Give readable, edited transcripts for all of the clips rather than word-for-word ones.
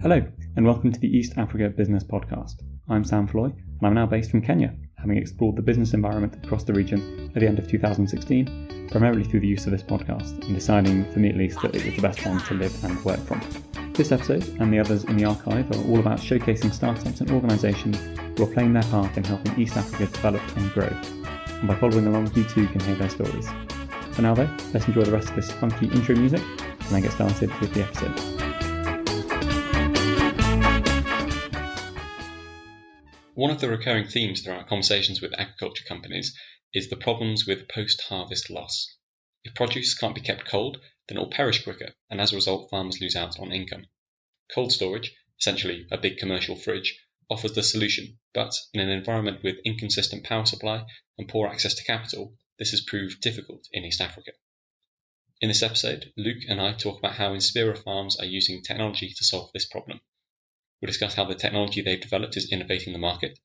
Hello, and welcome to the East Africa Business Podcast. I'm Sam Floy, and I'm now based from Kenya, having explored the business environment across the region at the end of 2016, primarily through the use of this podcast, and deciding, for me at least, that it was the best one to live and work from. This episode, and the others in the archive, are all about showcasing startups and organisations who are playing their part in helping East Africa develop and grow. And by following along, you too can hear their stories. For now though, let's enjoy the rest of this funky intro music, and then get started with the episode. One of the recurring themes through our conversations with agriculture companies is the problems with post-harvest loss. If produce can't be kept cold, then it will perish quicker, and as a result, farmers lose out on income. Cold storage, essentially a big commercial fridge, offers the solution, but in an environment with inconsistent power supply and poor access to capital, this has proved difficult in East Africa. In this episode, Luke and I talk about how Inspira Farms are using technology to solve this problem. We'll discuss how the technology they've developed is innovating the market,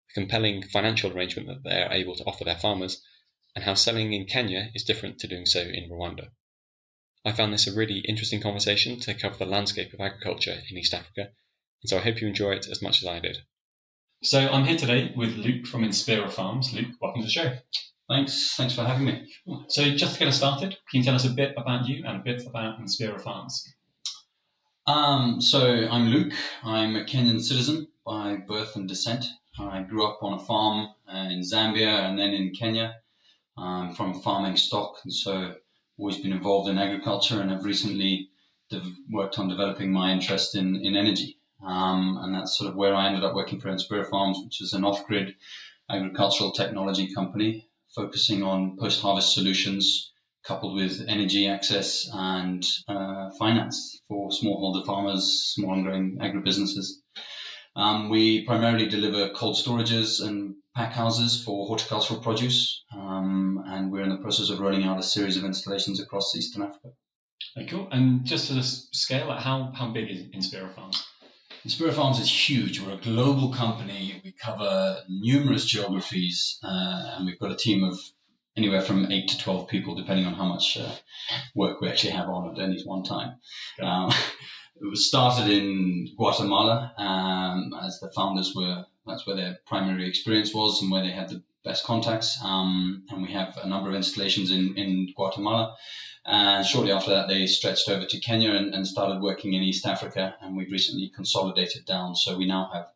the compelling financial arrangement that they are able to offer their farmers, and how selling in Kenya is different to doing so in Rwanda. I found this a really interesting conversation to cover the landscape of agriculture in East Africa, and so I hope you enjoy it as much as I did. So I'm here today with Luke from Inspira Farms. Luke, welcome to the show. Thanks for having me. So just to get us started, can you tell us a bit about you and a bit about Inspira Farms? So I'm Luke. I'm a Kenyan citizen by birth and descent. I grew up on a farm in Zambia and then in Kenya. I'm from farming stock, and so always been involved in agriculture, and have recently worked on developing my interest in energy. And that's sort of where I ended up working for Inspira Farms, which is an off-grid agricultural technology company focusing on post-harvest solutions coupled with energy access and finance for smallholder farmers, small and growing agribusinesses. We primarily deliver cold storages and pack houses for horticultural produce, and we're in the process of rolling out a series of installations across Eastern Africa. Very cool. And just to the scale, how big is Inspira Farms? Inspira Farms is huge. We're a global company. We cover numerous geographies, and we've got a team of anywhere from 8 to 12 people, depending on how much work we actually have on at any one time. It was started in Guatemala, as the founders that's where their primary experience was and where they had the best contacts. And we have a number of installations in Guatemala. And shortly after that, they stretched over to Kenya and started working in East Africa. And we've recently consolidated down. So we now have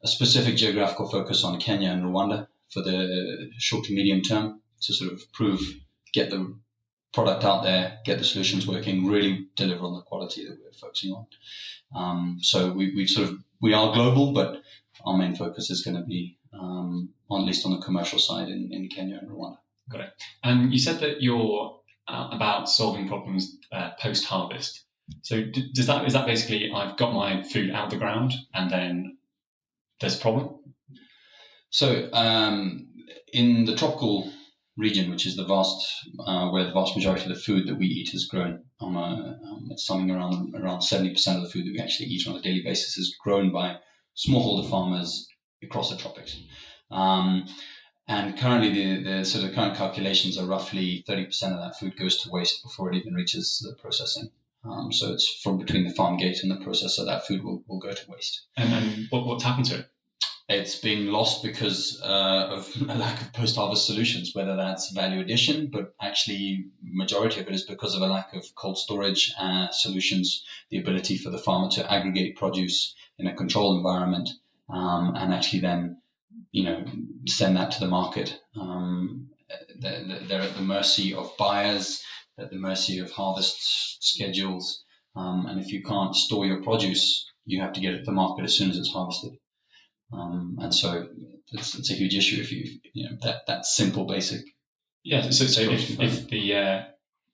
a specific geographical focus on Kenya and Rwanda for the short to medium term, to sort of get the product out there, get the solutions working, really deliver on the quality that we're focusing on. So we are global, but our main focus is going to be at least on the commercial side in Kenya and Rwanda. Got it. And you said that you're about solving problems post-harvest. So is that basically I've got my food out of the ground and then there's a problem? So in the tropical region, which is where the vast majority of the food that we eat is grown, it's something around 70% of the food that we actually eat on a daily basis is grown by smallholder farmers across the tropics. And currently the sort of current calculations are roughly 30% of that food goes to waste before it even reaches the processing. So it's from between the farm gate and the processor, that food will go to waste. And what's happened to it? It's being lost because of a lack of post-harvest solutions, whether that's value addition, but actually majority of it is because of a lack of cold storage solutions, the ability for the farmer to aggregate produce in a controlled environment, and actually then, send that to the market. They're at the mercy of buyers, at the mercy of harvest schedules, and if you can't store your produce, you have to get it to the market as soon as it's harvested. And so it's a huge issue if that simple basic. Yeah. So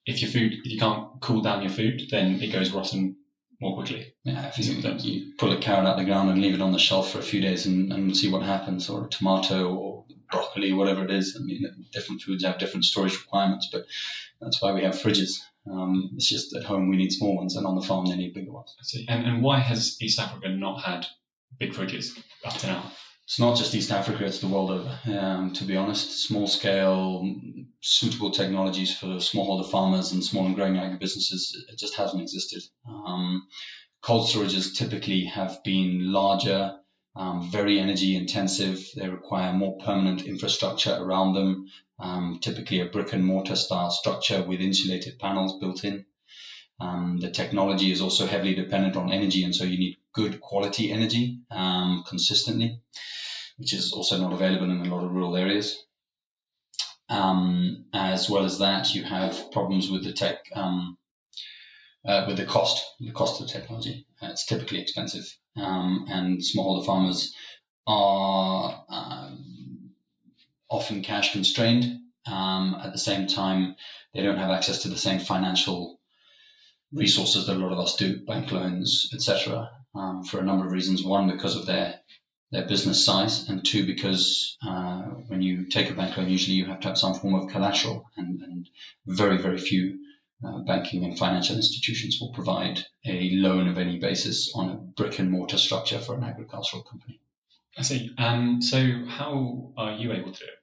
if you can't cool down your food, then it goes rotten more quickly. Yeah. If you pull a carrot out of the ground and leave it on the shelf for a few days and see what happens, or a tomato or broccoli, whatever it is. I mean, different foods have different storage requirements, but that's why we have fridges. It's just at home we need small ones, and on the farm they need bigger ones. I see. And why has East Africa not had big fridges up to now? It's not just East Africa, it's the world over. To be honest, small scale, suitable technologies for smallholder farmers and small and growing agribusinesses, it just hasn't existed. Cold storages typically have been larger, very energy intensive. They require more permanent infrastructure around them, typically a brick and mortar style structure with insulated panels built in. The technology is also heavily dependent on energy, and so you need good quality energy consistently, which is also not available in a lot of rural areas. As well as that, you have problems with the tech, with the cost of technology. It's typically expensive, and smallholder farmers are often cash constrained. At the same time, they don't have access to the same financial resources that a lot of us do, bank loans, etc., for a number of reasons. One, because of their business size, and two, because when you take a bank loan, usually you have to have some form of collateral, and very, very few banking and financial institutions will provide a loan of any basis on a brick and mortar structure for an agricultural company. I see. So how are you able to do it?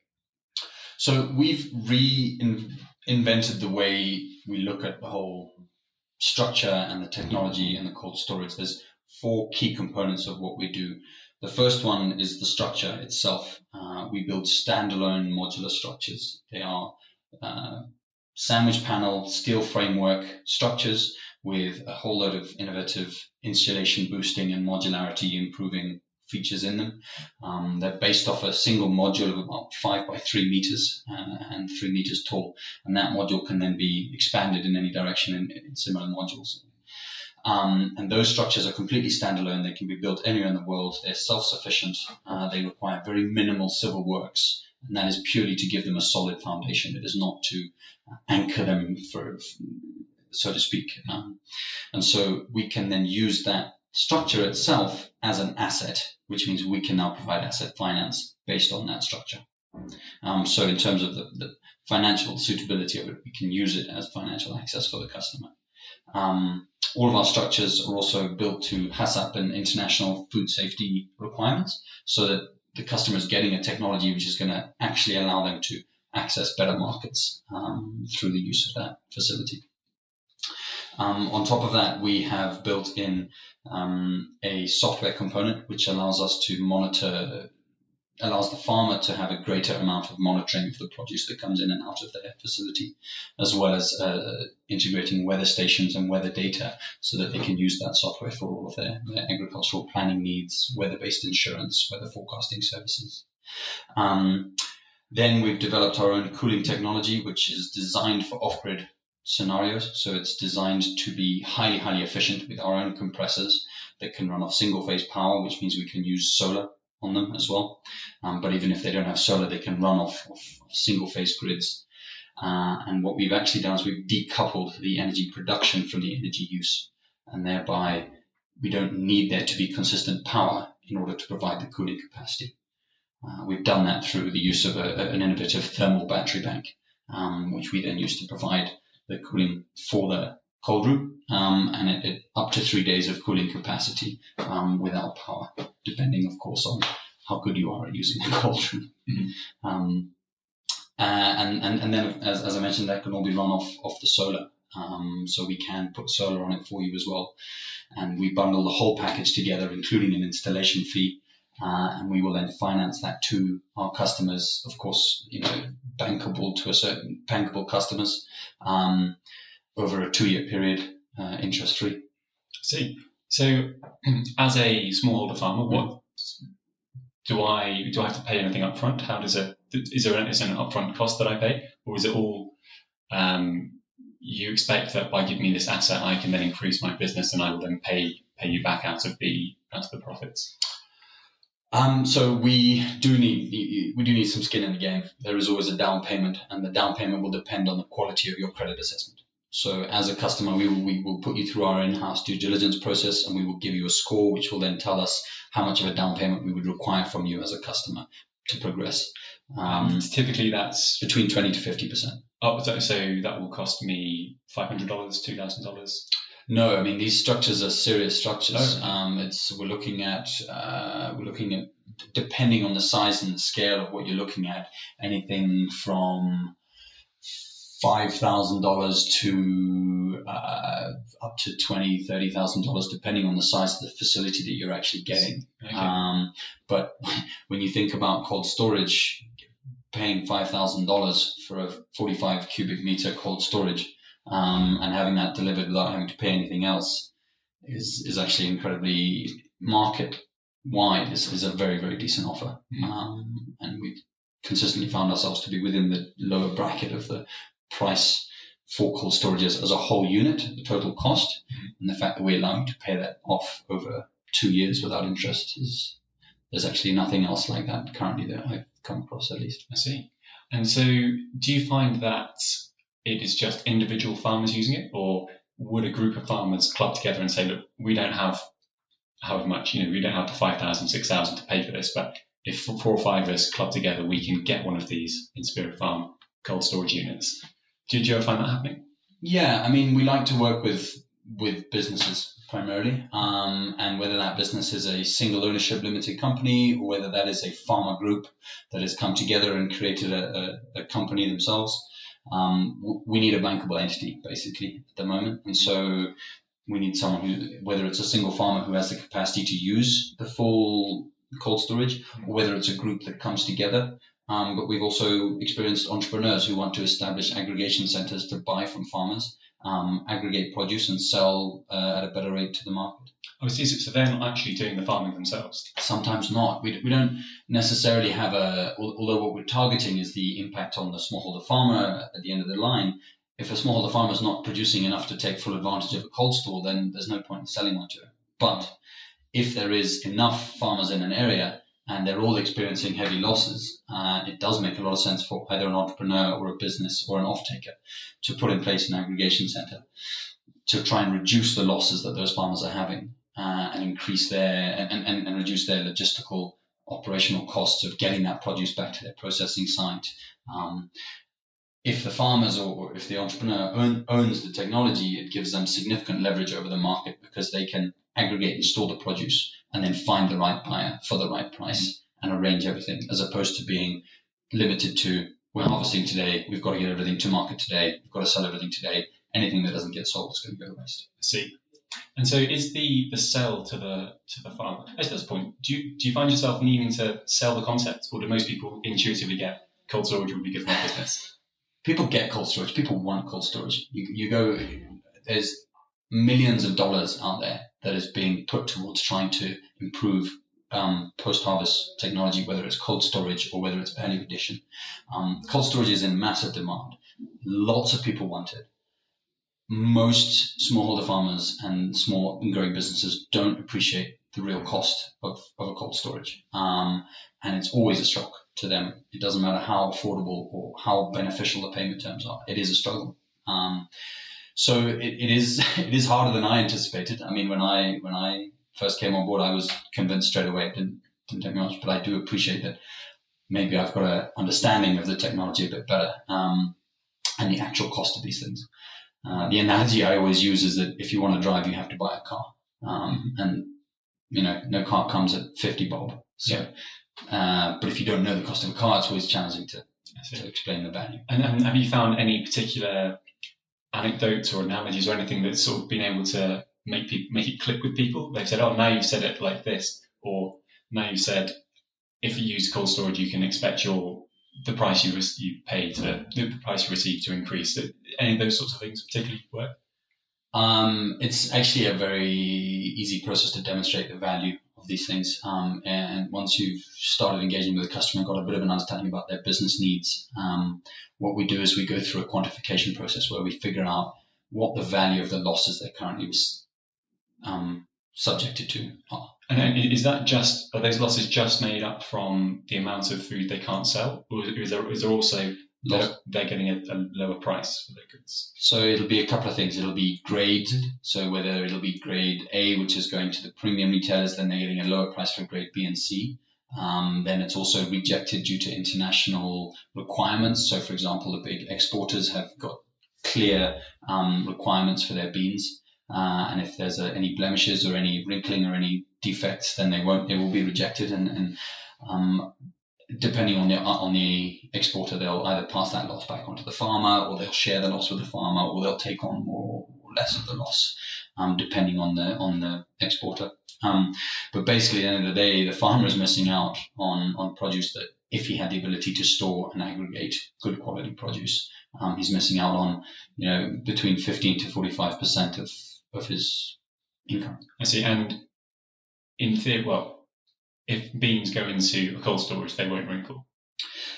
So we've reinvented the way we look at the whole structure and the technology and the cold storage. There's 4 key components of what we do. The first one is the structure itself. We build standalone modular structures. They are sandwich panel, steel framework structures with a whole load of innovative insulation boosting and modularity improving features in them. They're based off a single module of about 5 by 3 meters and 3 meters tall. And that module can then be expanded in any direction in similar modules. And those structures are completely standalone. They can be built anywhere in the world. They're self-sufficient. They require very minimal civil works, and that is purely to give them a solid foundation. It is not to anchor them, so to speak. And so we can then use that structure itself as an asset, which means we can now provide asset finance based on that structure. So in terms of the financial suitability of it, we can use it as financial access for the customer. All of our structures are also built to HACCP and international food safety requirements, so that the customer is getting a technology which is going to actually allow them to access better markets through the use of that facility. On top of that, we have built in a software component which allows us to monitor, allows the farmer to have a greater amount of monitoring of the produce that comes in and out of their facility, as well as integrating weather stations and weather data so that they can use that software for all of their agricultural planning needs, weather-based insurance, weather forecasting services. Then we've developed our own cooling technology, which is designed for off-grid scenarios. So it's designed to be highly, highly efficient with our own compressors that can run off single-phase power, which means we can use solar on them as well. But even if they don't have solar, they can run off single-phase grids. And what we've actually done is we've decoupled the energy production from the energy use, and thereby we don't need there to be consistent power in order to provide the cooling capacity. We've done that through the use of an innovative thermal battery bank, which we then use to provide the cooling for the cold room, and it up to 3 days of cooling capacity without power, depending, of course, on how good you are at using the cold room. Mm-hmm. And then, as I mentioned, that can all be run off the solar. So we can put solar on it for you as well. And we bundle the whole package together, including an installation fee. And we will then finance that to our customers, of course, bankable customers, over a 2-year period, interest-free. See, so as a smallholder farmer, what do I have to pay anything up front? How does it? Is there an upfront cost that I pay, or is it all? You expect that by giving me this asset, I can then increase my business, and I will then pay you back out of the profits. So we do need some skin in the game. There is always a down payment, and the down payment will depend on the quality of your credit assessment. So as a customer, we will put you through our in-house due diligence process, and we will give you a score, which will then tell us how much of a down payment we would require from you as a customer to progress. Typically, that's between 20 to 50%. Oh, so that will cost me $500, $2,000. No, I mean, these structures are serious structures. Okay. We're looking at depending on the size and the scale of what you're looking at, anything from $5,000 to up to $20,000-$30,000, depending on the size of the facility that you're actually getting. Okay. But when you think about cold storage, paying $5,000 for a 45 cubic meter cold storage and having that delivered without having to pay anything else is actually incredibly market wide. Is a very, very decent offer. And we've consistently found ourselves to be within the lower bracket of the price for cold storages as a whole unit, the total cost, and the fact that we're allowing to pay that off over 2 years without interest there's actually nothing else like that currently that I've come across, at least. I see. And so do you find that it is just individual farmers using it, or would a group of farmers club together and say, look, we don't have however much, we don't have the 5,000, 6,000 to pay for this, but if 4 or 5 of us club together, we can get one of these Inspira Farm cold storage units. Did you ever find that happening? Yeah, I mean, we like to work with businesses primarily, and whether that business is a single ownership limited company or whether that is a farmer group that has come together and created a company themselves, we need a bankable entity basically at the moment. And so we need someone who, whether it's a single farmer who has the capacity to use the full cold storage, or whether it's a group that comes together. But we've also experienced entrepreneurs who want to establish aggregation centers to buy from farmers, aggregate produce and sell at a better rate to the market. Oh, so they're not actually doing the farming themselves? Sometimes not. We don't necessarily have although what we're targeting is the impact on the smallholder farmer at the end of the line. If a smallholder farmer is not producing enough to take full advantage of a cold store, then there's no point in selling one to him. But if there is enough farmers in an area and they're all experiencing heavy losses, it does make a lot of sense for either an entrepreneur or a business or an off-taker to put in place an aggregation center to try and reduce the losses that those farmers are having and increase their and reduce their logistical operational costs of getting that produce back to their processing site. If the farmers or if the entrepreneur owns the technology, it gives them significant leverage over the market because they can aggregate and store the produce and then find the right buyer for the right price and arrange everything, as opposed to being limited to, we're harvesting today, we've got to get everything to market today, we've got to sell everything today. Anything that doesn't get sold is going to go to waste. I see. And so is the sell to the farmer, at this point, do you find yourself needing to sell the concept, or do most people intuitively get cold storage would be good for my business? People get cold storage. People want cold storage. You go, there's millions of dollars out there that is being put towards trying to improve post-harvest technology, whether it's cold storage or whether it's value addition. Cold storage is in massive demand. Lots of people want it. Most smallholder farmers and small and growing businesses don't appreciate the real cost of a cold storage. And it's always a shock to them. It doesn't matter how affordable or how beneficial the payment terms are. It is a struggle. So it is harder than I anticipated. I mean, when I first came on board, I was convinced straight away. It didn't take me much, but I do appreciate that maybe I've got an understanding of the technology a bit better and the actual cost of these things. The analogy I always use is that if you want to drive, you have to buy a car. And, no car comes at 50 bob. So, but if you don't know the cost of a car, it's always challenging to explain the value. And have you found any particular anecdotes or analogies or anything that's sort of been able to make it click with people? They've said, oh, now you've said it like this, or now you've said, if you use cold storage, you can expect the price you pay to the price you receive to increase. Any of those sorts of things particularly work? It's actually a very easy process to demonstrate the value of these things. And once you've started engaging with the customer and got a bit of an understanding about their business needs, what we do is we go through a quantification process where we figure out what the value of the losses they're currently subjected to are. And is that are those losses just made up from the amount of food they can't sell, or is there also they're getting a lower price for their goods? So it'll be a couple of things. It'll be graded. So whether it'll be grade A, which is going to the premium retailers, then they're getting a lower price for grade B and C. Then it's also rejected due to international requirements. So for example, the big exporters have got clear requirements for their beans. And if there's any blemishes or any wrinkling or any defects, then they will be rejected. And depending on the exporter, they'll either pass that loss back onto the farmer, or they'll share the loss with the farmer, or they'll take on more or less of the loss, depending on the exporter. But basically, at the end of the day, the farmer is missing out on produce that, if he had the ability to store and aggregate good quality produce, he's missing out on, between 15 to 45% of his income. I see. And in theory, if beans go into a cold storage, they won't wrinkle.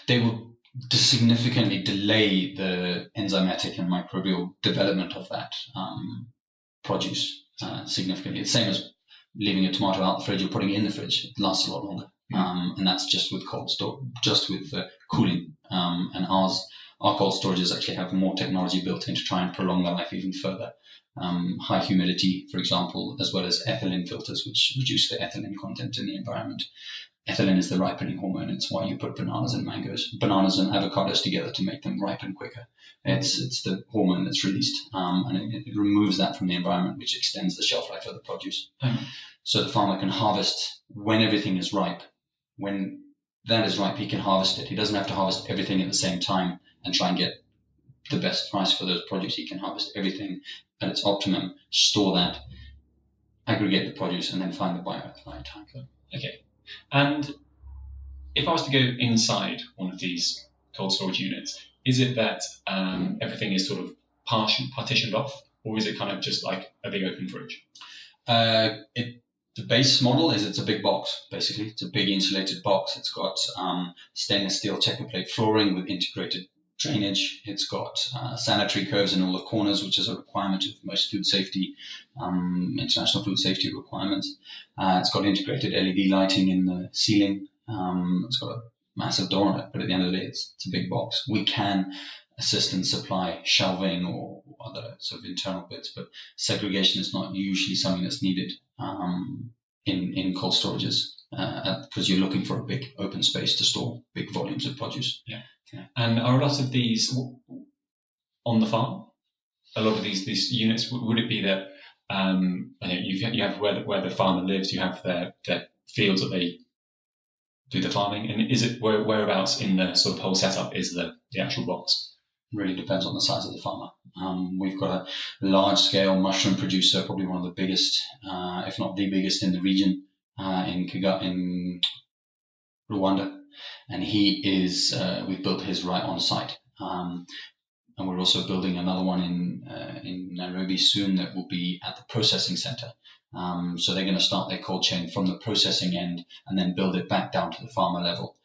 They will significantly delay the enzymatic and microbial development of that produce significantly. It's the same as leaving a tomato out the fridge or putting it in the fridge. It lasts a lot longer. And that's just with cold store, just with cooling. And our cold storages actually have more technology built in to try and prolong the life even further. High humidity, for example, as well as ethylene filters, which reduce the ethylene content in the environment. Ethylene is the ripening hormone. It's why you put bananas and avocados together to make them ripen quicker. It's the hormone that's released, and it removes that from the environment, which extends the shelf life of the produce. So the farmer can harvest when everything is ripe. When that is ripe, he can harvest it. He doesn't have to harvest everything at the same time and try and get the best price for those produce. He can harvest everything at its optimum, store that, aggregate the produce, and then find the buyer at the right time. Okay. And if I was to go inside one of these cold storage units, is it that everything is sort of partitioned off, or is it kind of just like a big open fridge? The base model is it's a big box, basically. It's a big insulated box. It's got stainless steel checker plate flooring with integrated drainage. It's got sanitary curves in all the corners, which is a requirement of most food safety, international food safety requirements. It's got integrated LED lighting in the ceiling. It's got a massive door on it, but at the end of the day, it's a big box. We can assist and supply shelving or other sort of internal bits, but segregation is not usually something that's needed in cold storages, because you're looking for a big open space to store big volumes of produce. Yeah. And are a lot of these on the farm? A lot of these units, would it be that you have where the farmer lives, you have their fields that they do the farming, and is it whereabouts in the sort of whole setup is the actual box? Really depends on the size of the farmer. We've got a large-scale mushroom producer, probably one of the biggest, if not the biggest in the region, in Rwanda, and we've built his right on site. And we're also building another one in Nairobi soon that will be at the processing center. So they're going to start their cold chain from the processing end and then build it back down to the farmer level.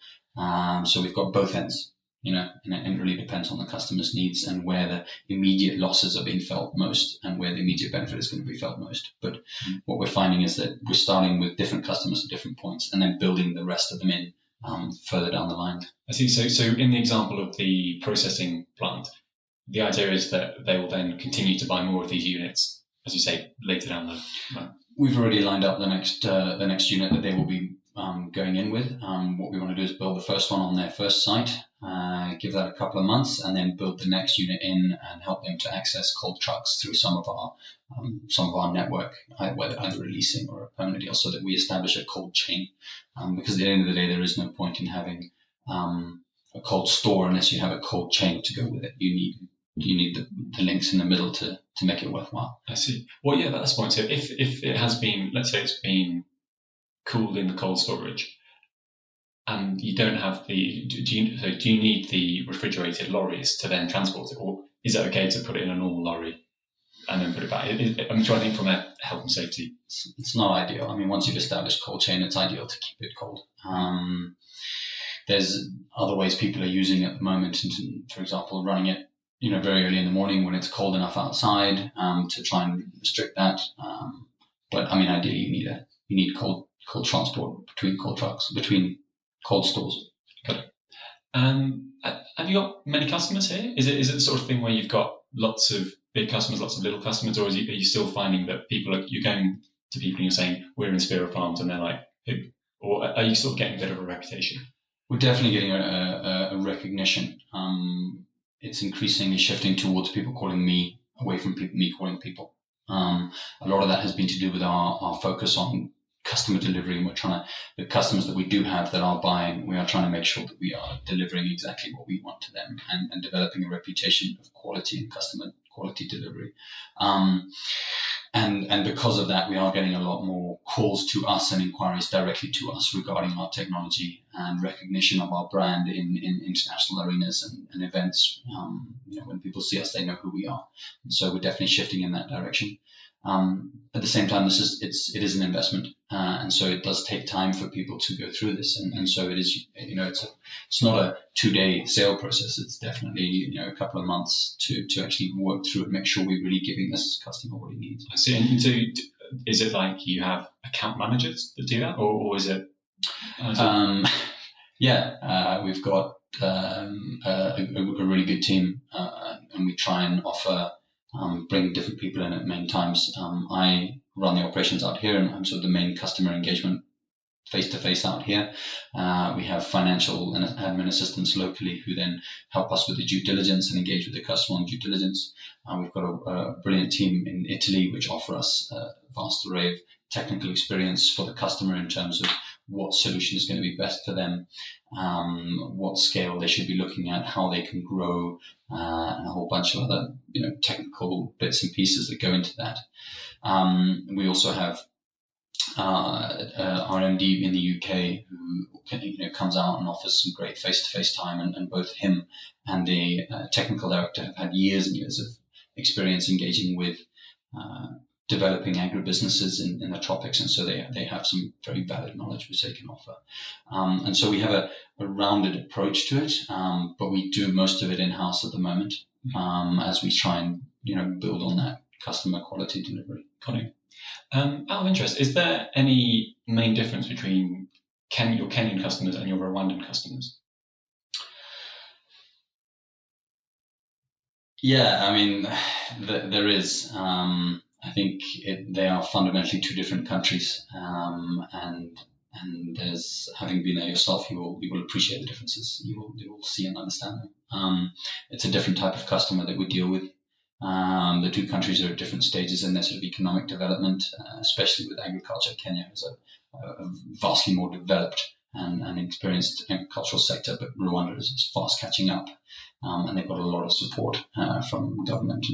So we've got both ends. And it really depends on the customer's needs and where the immediate losses are being felt most and where the immediate benefit is going to be felt most. But what we're finding is that we're starting with different customers at different points and then building the rest of them in further down the line. I see. So in the example of the processing plant, the idea is that they will then continue to buy more of these units, as you say, later down the line. We've already lined up the next unit that they will be going in with. What we want to do is build the first one on their first site, give that a couple of months, and then build the next unit in and help them to access cold trucks through some of our network, either a leasing or a permanent deal, so that we establish a cold chain. Because at the end of the day, there is no point in having a cold store unless you have a cold chain to go with it. You need the links in the middle to make it worthwhile. I see. Well, yeah, that's the point. So if it has been, let's say it's been cooled in the cold storage, and you don't have do you need the refrigerated lorries to then transport it, or is it okay to put it in a normal lorry and then put it back? I'm trying to think from a health and safety. It's not ideal. I mean, once you've established cold chain, it's ideal to keep it cold. There's other ways people are using it at the moment, for example, running it very early in the morning when it's cold enough outside to try and restrict that. But I mean, ideally, you need cold transport between cold trucks, between cold stores. Got it. Have you got many customers here? Is it the sort of thing where you've got lots of big customers, lots of little customers, or are you still finding that you're going to people and you're saying we're Inspira Farms, and they're like, who? Or are you sort of getting a bit of a reputation? We're definitely getting a recognition. It's increasingly shifting towards people calling me, away from me calling people. A lot of that has been to do with our focus on customer delivery, and the customers that we do have that are buying, we are trying to make sure that we are delivering exactly what we want to them, and developing a reputation of quality and customer quality delivery. And because of that, we are getting a lot more calls to us and inquiries directly to us regarding our technology and recognition of our brand in international arenas and events. When people see us, they know who we are. And so we're definitely shifting in that direction. At the same time, it is an investment, and so it does take time for people to go through this, and so it is, it's not a 2-day sale process. It's definitely, a couple of months to actually work through and make sure we're really giving this customer what he needs. I see. And so is it like you have account managers that do that, or is it? We've got a really good team, and we try and offer. Bring different people in at main times. I run the operations out here, and I'm sort of the main customer engagement face-to-face out here. We have financial and admin assistants locally who then help us with the due diligence and engage with the customer on due diligence. We've got a brilliant team in Italy which offer us a vast array of technical experience for the customer in terms of what solution is going to be best for them, what scale they should be looking at, how they can grow, and a whole bunch of other technical bits and pieces that go into that. We also have our MD in the UK who comes out and offers some great face-to-face time, and both him and the technical director have had years and years of experience engaging with developing agribusinesses in the tropics, and so they have some very valid knowledge which they can offer. And so we have a rounded approach to it, but we do most of it in-house at the moment, as we try and build on that customer quality delivery. Got it. Out of interest, is there any main difference between your Kenyan customers and your Rwandan customers? Yeah, I mean, there is. I think they are fundamentally two different countries, and there's, having been there yourself, you will appreciate the differences. You will see and understand them. It's a different type of customer that we deal with. The two countries are at different stages in their sort of economic development, especially with agriculture. Kenya is a vastly more developed and experienced agricultural sector, but Rwanda is fast catching up. And they've got a lot of support from government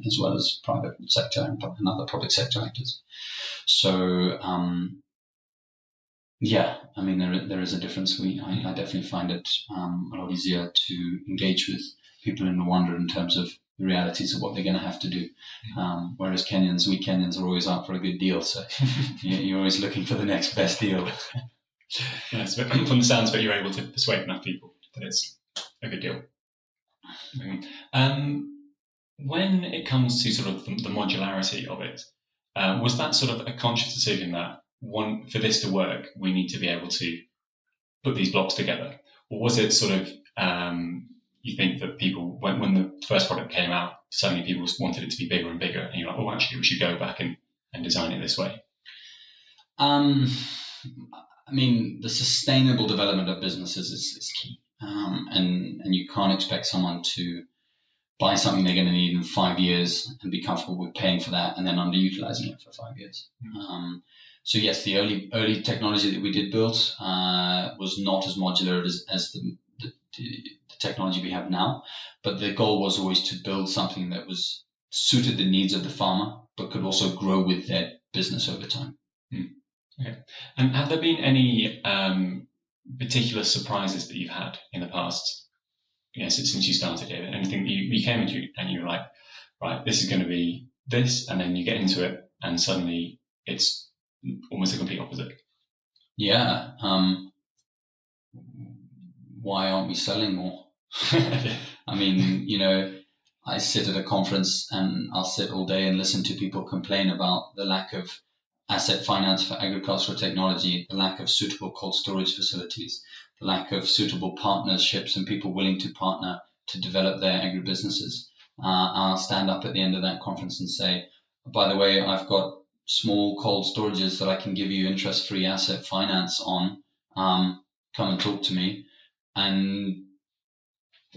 as well as private sector and other public sector actors. So, I mean, there is a difference. I definitely find it a lot easier to engage with people in Rwanda in terms of the realities of what they're going to have to do. Whereas we Kenyans are always out for a good deal. So you're always looking for the next best deal. Yes, but from the sounds of it, you're able to persuade enough people that it's a good deal. When it comes to sort of the modularity of it, was that sort of a conscious decision that for this to work, we need to be able to put these blocks together? Or was it sort of, you think that people, when the first product came out, suddenly people wanted it to be bigger and bigger, and you're like, oh, actually, we should go back and design it this way? I mean, the sustainable development of businesses is key. And you can't expect someone to buy something they're going to need in 5 years and be comfortable with paying for that and then underutilizing it for 5 years. So yes, the early technology that we did build was not as modular as the technology we have now, but the goal was always to build something that was suited the needs of the farmer, but could also grow with their business over time. Okay. And have there been any particular surprises that you've had in the past, since you started it? Anything that you came into and you were like, right, this is going to be this, and then you get into it and suddenly it's almost the complete opposite? Yeah. Why aren't we selling more? I mean, I sit at a conference and I'll sit all day and listen to people complain about the lack of asset finance for agricultural technology, the lack of suitable cold storage facilities, the lack of suitable partnerships and people willing to partner to develop their agribusinesses. I'll stand up at the end of that conference and say, by the way, I've got small cold storages that I can give you interest-free asset finance on. Come and talk to me. And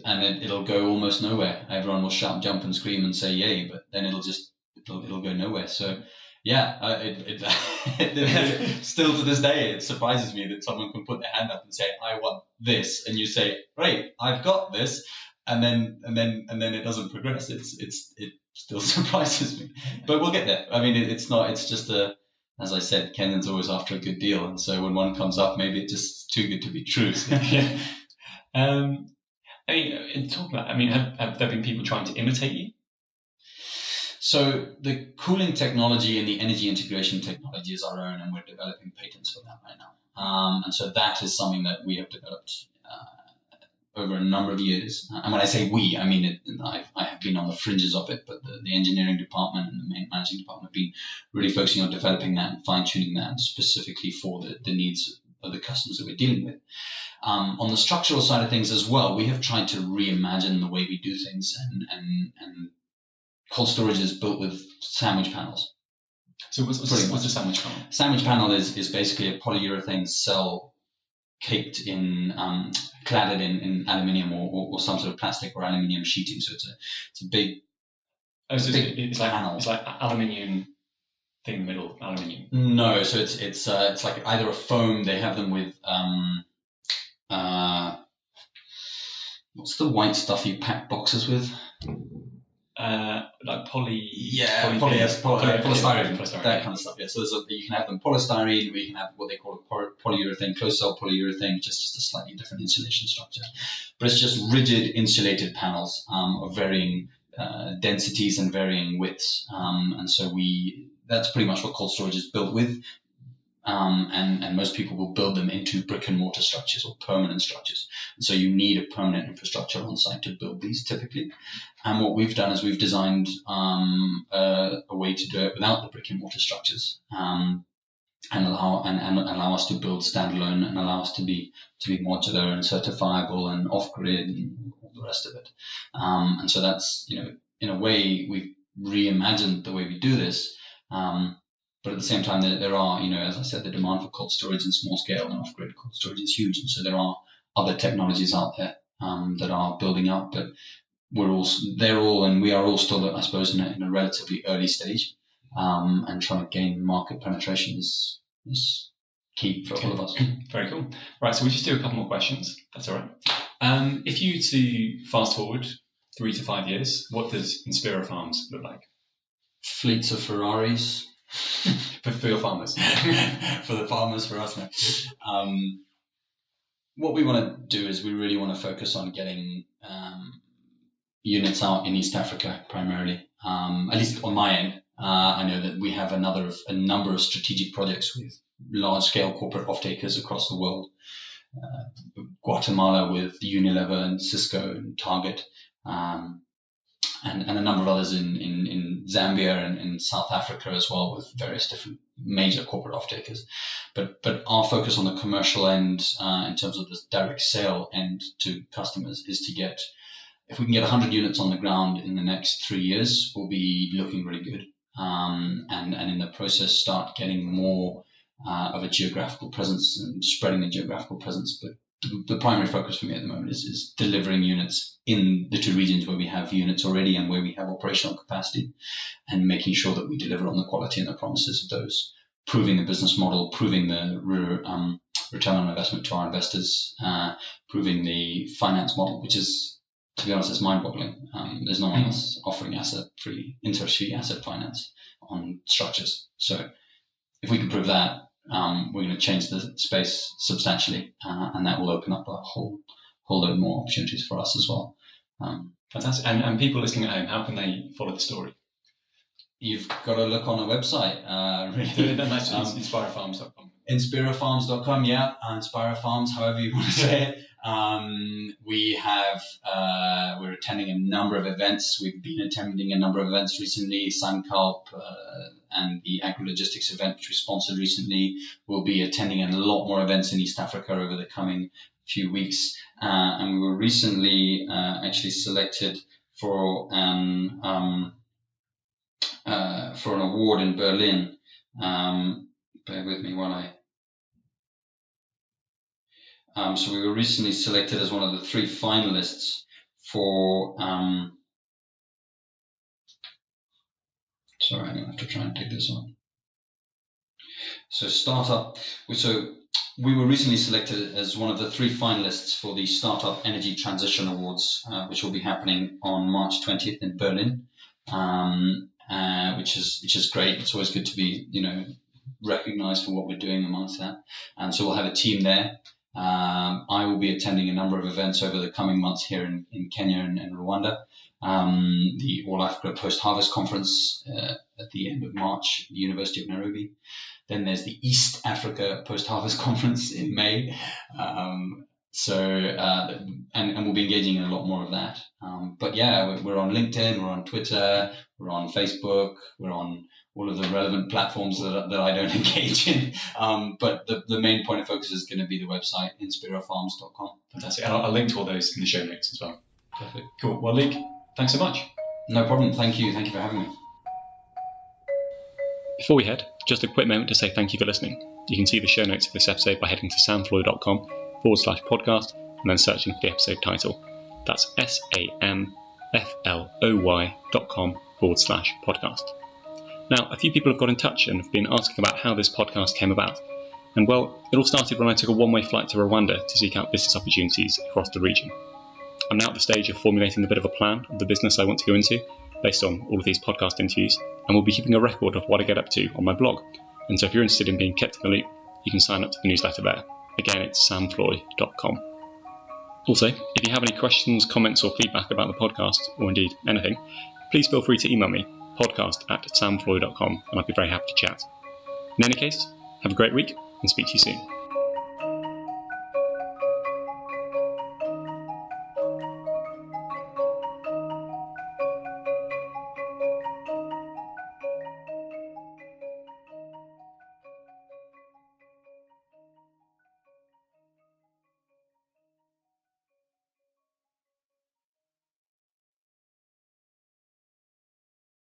it'll go almost nowhere. Everyone will shout, jump and scream and say yay, but then it'll go nowhere. So Yeah, still to this day, it surprises me that someone can put their hand up and say, "I want this," and you say, "Great, I've got this," and then it doesn't progress. It still surprises me, but we'll get there. I mean, it's not. It's just as I said, Kenyon's always after a good deal, and so when one comes up, maybe it's just too good to be true. So. Yeah. I mean, in talking about, I mean, have there been people trying to imitate you? So the cooling technology and the energy integration technology is our own, and we're developing patents for that right now. And so that is something that we have developed over a number of years. And when I say we, I mean I have been on the fringes of it, but the engineering department and the managing department have been really focusing on developing that and fine-tuning that specifically for the needs of the customers that we're dealing with. On the structural side of things as well, we have tried to reimagine the way we do things, and cold storage is built with sandwich panels. So what's a sandwich panel? Sandwich panel is basically a polyurethane cell caked in, cladded in aluminium or some sort of plastic or aluminium sheeting. So it's a big, it's like panel. It's like aluminium thing in the middle, aluminium. No, so it's like either a foam. They have them with what's the white stuff you pack boxes with? Like polystyrene, that kind of stuff. Yeah, so you can have them polystyrene, or you can have what they call a polyurethane, closed cell polyurethane, which is just a slightly different insulation structure. But it's just rigid insulated panels of varying densities and varying widths, and so that's pretty much what cold storage is built with. And most people will build them into brick and mortar structures or permanent structures. And so you need a permanent infrastructure on site to build these typically. And what we've done is we've designed a way to do it without the brick and mortar structures, and allow us to build standalone and allow us to be modular and certifiable and off grid and all the rest of it. And so that's, in a way we've reimagined the way we do this. But at the same time, there are, as I said, the demand for cold storage and small scale and off-grid cold storage is huge. And so there are other technologies out there that are building up, but we are all still, I suppose, in a relatively early stage. And trying to gain market penetration is key for all of us. Very cool. Right, so we'll just do a couple more questions. That's all right. If you were to fast forward 3 to 5 years, what does Inspira Farms look like? Fleets of Ferraris. For your farmers. For the farmers, for us. What we want to do is we really want to focus on getting units out in East Africa primarily, at least on my end. I know that we have a number of strategic projects with large-scale corporate off-takers across the world. Guatemala with Unilever and Cisco and Target, and a number of others in Zambia and in South Africa as well, with various different major corporate off-takers. But our focus on the commercial end, in terms of the direct sale end to customers, is to get, if we can get 100 units on the ground in the next 3 years, we'll be looking really good. And in the process start getting more of a geographical presence and spreading the geographical presence. But the primary focus for me at the moment is delivering units in the 2 regions where we have units already and where we have operational capacity, and making sure that we deliver on the quality and the promises of those, proving the business model, proving the return on investment to our investors, proving the finance model, which is, to be honest, it's mind-boggling. There's no one else offering interest-free asset finance on structures. So if we can prove that, we're going to change the space substantially, and that will open up a whole load more opportunities for us as well. Fantastic. And people listening at home, how can they follow the story? You've got to look on the website. Really. That's inspirafarms.com. Inspirafarms.com, yeah. Inspira Farms, however you want to say it. We're attending a number of events. We've been attending a number of events recently. Sunculp and the agri-logistics event, which we sponsored recently. We'll be attending a lot more events in East Africa over the coming few weeks. And we were recently actually selected for an award in Berlin. Bear with me while so we were recently selected as one of the 3 finalists for, sorry, I'm going to have to try and take this on. So startup. So we were recently selected as one of the 3 finalists for the Startup Energy Transition Awards, which will be happening on March 20th in Berlin, which is great. It's always good to be, recognized for what we're doing amongst that. And so we'll have a team there. I will be attending a number of events over the coming months here in Kenya and Rwanda. The All Africa Post-Harvest Conference at the end of March, at the University of Nairobi. Then there's the East Africa Post-Harvest Conference in May. And we'll be engaging in a lot more of that. But yeah, we're on LinkedIn, we're on Twitter, we're on Facebook, we're on all of the relevant platforms that I don't engage in. But the main point of focus is going to be the website, inspirafarms.com. Fantastic. And I'll link to all those in the show notes as well. Perfect. Cool. Well, Luke, thanks so much. No problem. Thank you. Thank you for having me. Before we head, just a quick moment to say thank you for listening. You can see the show notes of this episode by heading to samfloy.com/podcast and then searching for the episode title. That's samfloy.com/podcast. Now, a few people have got in touch and have been asking about how this podcast came about. And well, it all started when I took a one-way flight to Rwanda to seek out business opportunities across the region. I'm now at the stage of formulating a bit of a plan of the business I want to go into, based on all of these podcast interviews, and we'll be keeping a record of what I get up to on my blog. And so if you're interested in being kept in the loop, you can sign up to the newsletter there. Again, it's samfloy.com. Also, if you have any questions, comments, or feedback about the podcast, or indeed anything, please feel free to email me, podcast@samfloy.com, and I'd be very happy to chat. In any case, have a great week and speak to you soon.